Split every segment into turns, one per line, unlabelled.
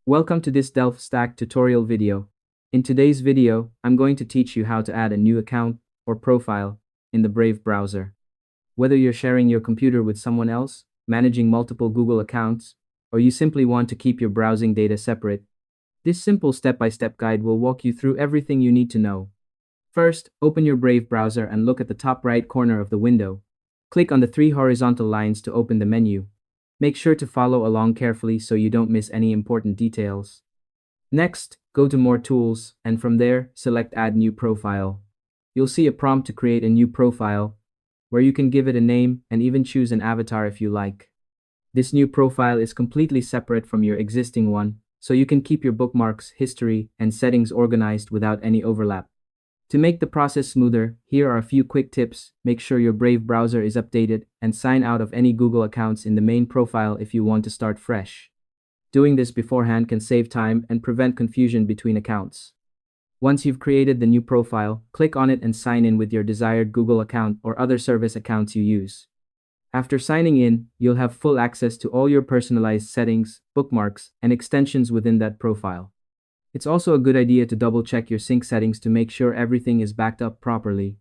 Welcome to this DelftStack tutorial video. In today's video, I'm going to teach you how to add a new account or profile in the Brave browser. Whether you're sharing your computer with someone else, managing multiple Google accounts, or you simply want to keep your browsing data separate, this simple step-by-step guide will walk you through everything you need to know. First, open your Brave browser and look at the top right corner of the window. Click on the three horizontal lines to open the menu. Make sure to follow along carefully so you don't miss any important details. Next, go to More Tools, and from there, select Add New Profile. You'll see a prompt to create a new profile, where you can give it a name and even choose an avatar if you like. This new profile is completely separate from your existing one, so you can keep your bookmarks, history, and settings organized without any overlap. To make the process smoother, here are a few quick tips. Make sure your Brave browser is updated and sign out of any Google accounts in the main profile if you want to start fresh. Doing this beforehand can save time and prevent confusion between accounts. Once you've created the new profile, click on it and sign in with your desired Google account or other service accounts you use. After signing in, you'll have full access to all your personalized settings, bookmarks, and extensions within that profile. It's also a good idea to double-check your sync settings to make sure everything is backed up properly.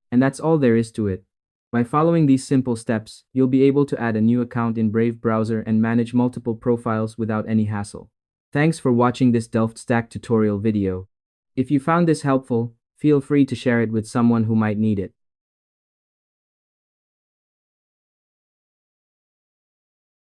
And that's all there is to it. By following these simple steps, you'll be able to add a new account in Brave browser and manage multiple profiles without any hassle. Thanks for watching this DelftStack tutorial video. If you found this helpful, feel free to share it with someone who might need it.